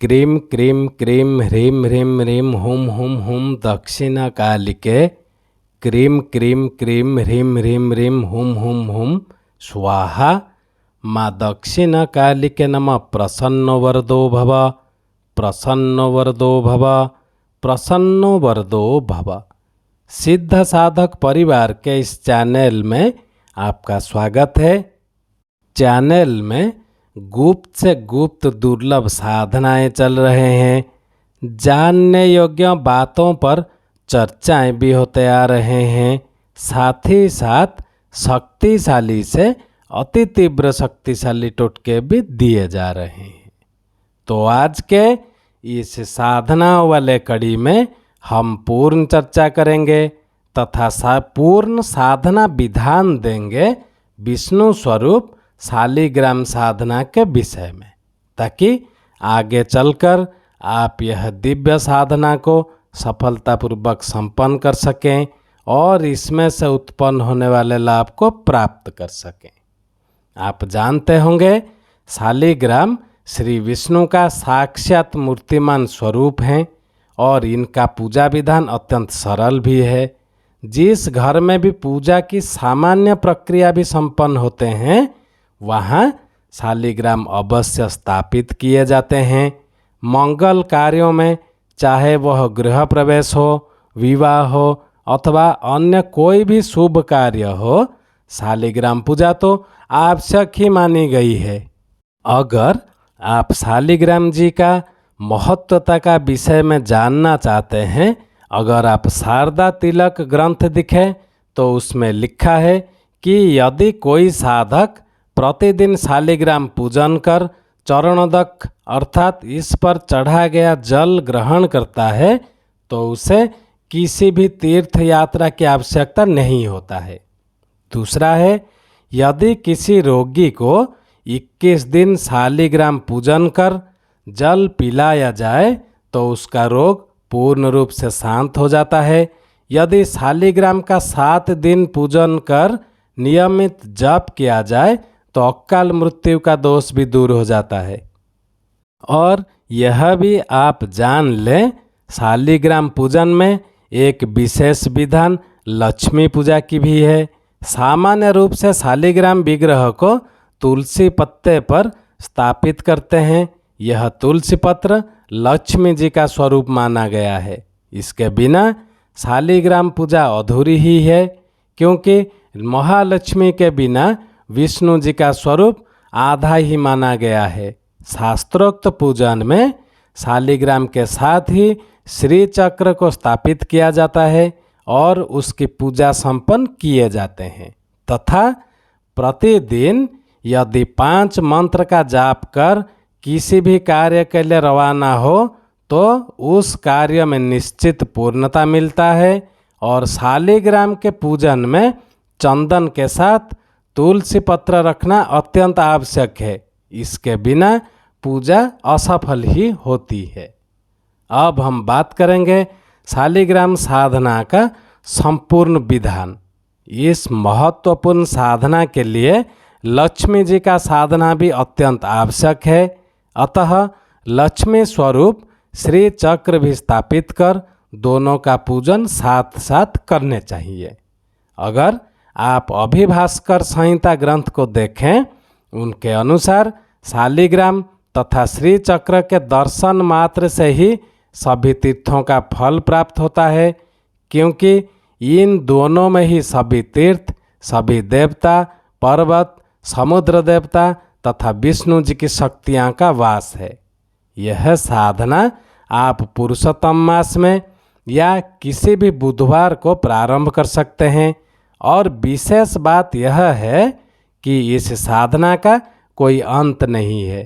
क्रीं क्रीं क्रीं ह्रीं ह्रीं ह्रीं हुं हुं हुं दक्षिणकालिके क्रीं क्रीं क्रीं ह्रीं ह्रीं ह्रीं हुं हुं हुं स्वाहा। माँ दक्षिणकालिके नमः। प्रसन्नो वरदो भव, प्रसन्नो वरदो भव, प्रसन्नो वरदो भव। सिद्ध साधक परिवार के इस चैनल में आपका स्वागत है। चैनल में गुप्त से गुप्त दुर्लभ साधनाएं चल रहे हैं। जानने योग्य बातों पर चर्चाएं भी होते आ रहे हैं। साथ ही साथ शक्तिशाली से अति तीव्र शक्तिशाली टोटके भी दिए जा रहे हैं। तो आज के इस साधना वाले कड़ी में हम पूर्ण चर्चा करेंगे तथा पूर्ण साधना विधान देंगे विष्णु स्वरूप शालिग्राम साधना के विषय में, ताकि आगे चलकर आप यह दिव्य साधना को सफलतापूर्वक संपन्न कर सकें और इसमें से उत्पन्न होने वाले लाभ को प्राप्त कर सकें। आप जानते होंगे शालिग्राम श्री विष्णु का साक्षात मूर्तिमान स्वरूप हैं और इनका पूजा विधान अत्यंत सरल भी है। जिस घर में भी पूजा की सामान्य प्रक्रिया भी संपन्न होते हैं वहाँ शालिग्राम अवश्य स्थापित किए जाते हैं। मंगल कार्यों में, चाहे वह गृह प्रवेश हो, विवाह हो अथवा अन्य कोई भी शुभ कार्य हो, शालिग्राम पूजा तो आवश्यक ही मानी गई है। अगर आप शालिग्राम जी का महत्वता का विषय में जानना चाहते हैं, अगर आप शारदा तिलक ग्रंथ दिखे तो उसमें लिखा है कि यदि कोई साधक प्रतिदिन शालिग्राम पूजन कर चरणोदक अर्थात इस पर चढ़ा गया जल ग्रहण करता है तो उसे किसी भी तीर्थ यात्रा की आवश्यकता नहीं होता है। दूसरा है, यदि किसी रोगी को 21 दिन शालिग्राम पूजन कर जल पिलाया जाए तो उसका रोग पूर्ण रूप से शांत हो जाता है। यदि शालिग्राम का 7 दिन पूजन कर नियमित जप किया जाए तो अकाल मृत्यु का दोष भी दूर हो जाता है। और यह भी आप जान लें, शालिग्राम पूजन में एक विशेष विधान लक्ष्मी पूजा की भी है। सामान्य रूप से शालिग्राम विग्रह को तुलसी पत्ते पर स्थापित करते हैं। यह तुलसी पत्र लक्ष्मी जी का स्वरूप माना गया है। इसके बिना शालिग्राम पूजा अधूरी ही है, क्योंकि महालक्ष्मी के बिना विष्णु जी का स्वरूप आधा ही माना गया है। शास्त्रोक्त पूजन में शालिग्राम के साथ ही श्री चक्र को स्थापित किया जाता है और उसकी पूजा संपन्न किए जाते हैं तथा प्रतिदिन यदि 5 मंत्र का जाप कर किसी भी कार्य के लिए रवाना हो तो उस कार्य में निश्चित पूर्णता मिलता है। और शालिग्राम के पूजन में चंदन के साथ तुलसी पत्र रखना अत्यंत आवश्यक है। इसके बिना पूजा असफल ही होती है। अब हम बात करेंगे शालिग्राम साधना का संपूर्ण विधान। इस महत्वपूर्ण साधना के लिए लक्ष्मी जी का साधना भी अत्यंत आवश्यक है। अतः लक्ष्मी स्वरूप श्री चक्र भी स्थापित कर दोनों का पूजन साथ साथ करने चाहिए। अगर आप अभिभास्कर संहिता ग्रंथ को देखें, उनके अनुसार शालिग्राम तथा श्री चक्र के दर्शन मात्र से ही सभी तीर्थों का फल प्राप्त होता है, क्योंकि इन दोनों में ही सभी तीर्थ, सभी देवता, पर्वत, समुद्र देवता तथा विष्णु जी की शक्तियाँ का वास है। यह साधना आप पुरुषोत्तम मास में या किसी भी बुधवार को प्रारंभ कर सकते हैं। और विशेष बात यह है कि इस साधना का कोई अंत नहीं है।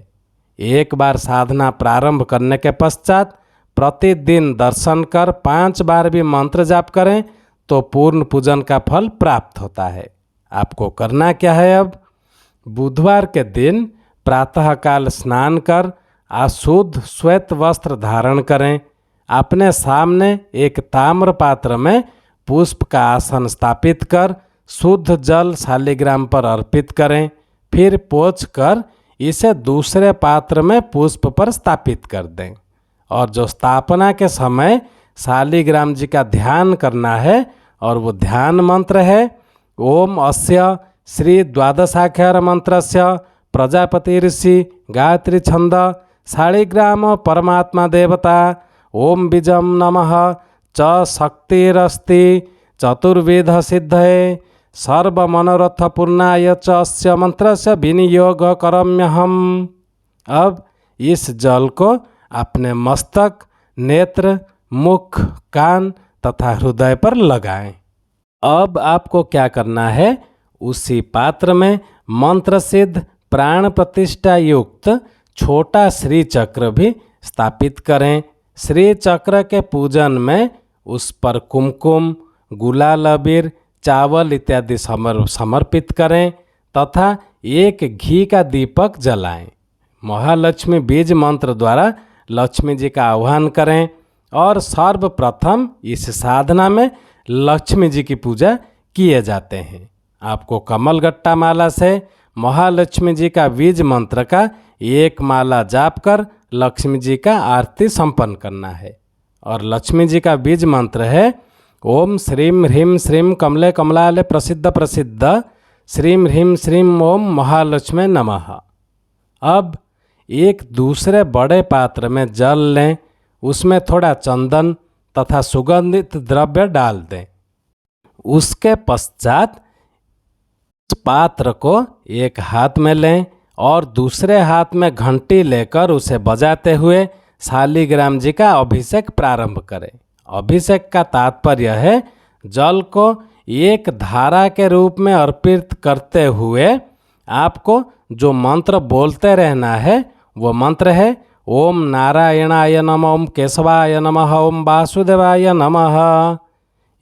एक बार साधना प्रारंभ करने के पश्चात प्रतिदिन दर्शन कर 5 बार भी मंत्र जाप करें तो पूर्ण पूजन का फल प्राप्त होता है। आपको करना क्या है? अब बुधवार के दिन प्रातःकाल स्नान कर अशुद्ध श्वेत वस्त्र धारण करें। अपने सामने एक ताम्र पात्र में पुष्प का आसन स्थापित कर शुद्ध जल शालिग्राम पर अर्पित करें। फिर पोंछ कर इसे दूसरे पात्र में पुष्प पर स्थापित कर दें। और जो स्थापना के समय शालिग्राम जी का ध्यान करना है और वो ध्यान मंत्र है ओम अस्य श्री द्वादशाक्षर मंत्रस्य प्रजापति ऋषि गायत्री छंद शालिग्राम परमात्मा देवता ओम बीजम नमः च शक्तिरस्ति चतुर्वेद सिद्धये सर्व मनोरथ पूर्णाय च अस्य मंत्रस्य विनियोग करम्यहम। अब इस जल को अपने मस्तक, नेत्र, मुख, कान तथा हृदय पर लगाएं। अब आपको क्या करना है, उसी पात्र में मंत्र सिद्ध प्राण प्रतिष्ठा युक्त छोटा श्री चक्र भी स्थापित करें। श्री चक्र के पूजन में उस पर कुमकुम, गुलाल अबीर, चावल इत्यादि समर्पित करें तथा एक घी का दीपक जलाएं। महालक्ष्मी बीज मंत्र द्वारा लक्ष्मी जी का आह्वान करें और सर्वप्रथम इस साधना में लक्ष्मी जी की पूजा किए जाते हैं। आपको कमलगट्टा माला से महालक्ष्मी जी का बीज मंत्र का एक माला जाप कर लक्ष्मी जी का आरती संपन्न करना है। और लक्ष्मी जी का बीज मंत्र है ओम श्रीम ह्रीम श्रीम कमले कमलाले प्रसिद्ध प्रसिद्ध श्रीम ह्रीम श्रीम ओम महालक्ष्मी नमः। अब एक दूसरे बड़े पात्र में जल लें, उसमें थोड़ा चंदन तथा सुगंधित द्रव्य डाल दें। उसके पश्चात उस पात्र को एक हाथ में लें और दूसरे हाथ में घंटी लेकर उसे बजाते हुए शालिग्राम जी का अभिषेक प्रारंभ करें। अभिषेक का तात्पर्य है जल को एक धारा के रूप में अर्पित करते हुए आपको जो मंत्र बोलते रहना है वो मंत्र है ओम नारायणाय नमः, ओम केशवाय नमः, ओम वासुदेवाय नमः।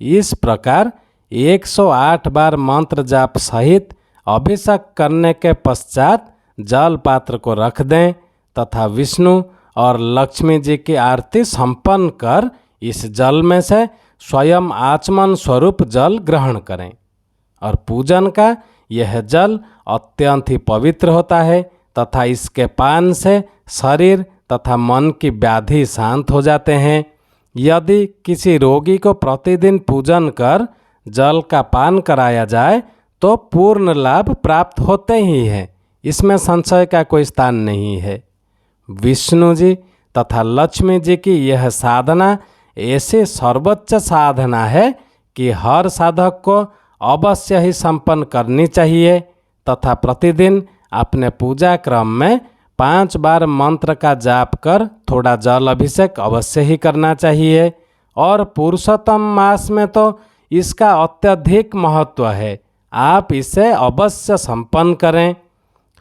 इस प्रकार 108 बार मंत्र जाप सहित अभिषेक करने के पश्चात जल पात्र को रख दें तथा विष्णु और लक्ष्मी जी की आरती संपन्न कर इस जल में से स्वयं आचमन स्वरूप जल ग्रहण करें। और पूजन का यह जल अत्यंत ही पवित्र होता है तथा इसके पान से शरीर तथा मन की व्याधि शांत हो जाते हैं। यदि किसी रोगी को प्रतिदिन पूजन कर जल का पान कराया जाए तो पूर्ण लाभ प्राप्त होते ही हैं, इसमें संशय का कोई स्थान नहीं है। विष्णु जी तथा लक्ष्मी जी की यह साधना ऐसी सर्वोच्च साधना है कि हर साधक को अवश्य ही संपन्न करनी चाहिए तथा प्रतिदिन अपने पूजा क्रम में 5 बार मंत्र का जाप कर थोड़ा जल अभिषेक अवश्य ही करना चाहिए। और पुरुषोत्तम मास में तो इसका अत्यधिक महत्व है, आप इसे अवश्य संपन्न करें।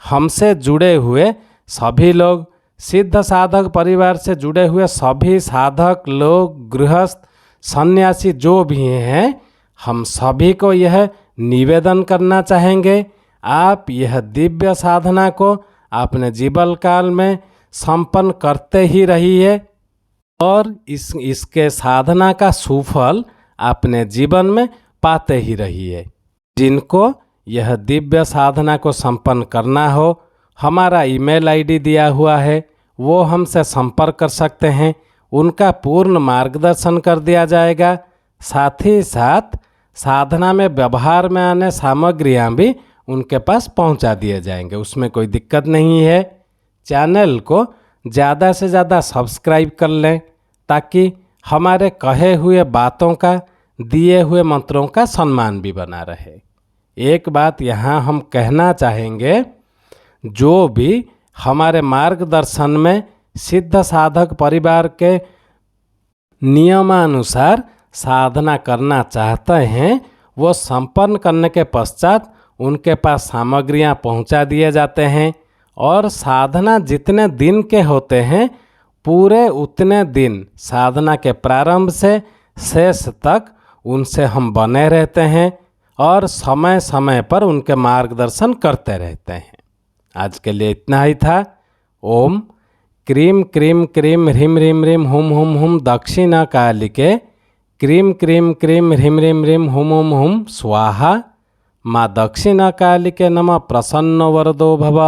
हमसे जुड़े हुए सभी लोग, सिद्ध साधक परिवार से जुड़े हुए सभी साधक लोग, गृहस्थ, सन्यासी जो भी हैं, हम सभी को यह निवेदन करना चाहेंगे आप यह दिव्य साधना को अपने जीवन काल में संपन्न करते ही रहिए और इसके साधना का सुफल अपने जीवन में पाते ही रहिए। जिनको यह दिव्य साधना को संपन्न करना हो, हमारा ईमेल आईडी दिया हुआ है, वो हमसे संपर्क कर सकते हैं, उनका पूर्ण मार्गदर्शन कर दिया जाएगा। साथ ही साथ साधना में व्यवहार में आने सामग्रियाँ भी उनके पास पहुंचा दिए जाएंगे, उसमें कोई दिक्कत नहीं है। चैनल को ज़्यादा से ज़्यादा सब्सक्राइब कर लें ताकि हमारे कहे हुए बातों का, दिए हुए मंत्रों का सम्मान भी बना रहे। एक बात यहाँ हम कहना चाहेंगे, जो भी हमारे मार्गदर्शन में सिद्ध साधक परिवार के नियमानुसार साधना करना चाहते हैं, वो संपन्न करने के पश्चात उनके पास सामग्रियां पहुंचा दिए जाते हैं और साधना जितने दिन के होते हैं पूरे उतने दिन साधना के प्रारंभ से शेष तक उनसे हम बने रहते हैं और समय समय पर उनके मार्गदर्शन करते रहते हैं। आज के लिए इतना ही था। ओम क्रीम क्रीम क्रीम ह्रीम ह्रीम ह्रीम हुम हुम हुम दक्षिणा कालिके क्रीम क्रीम क्रीम ह्रीम ह्रीम ह्रीम हुम हुम हुम स्वाहा। माँ दक्षिणा कालिके नमः प्रसन्न वरदो भव।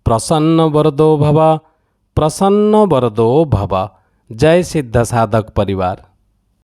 प्रसन्न वरदो भव, प्रसन्न वरदो भव। जय सिद्ध साधक परिवार।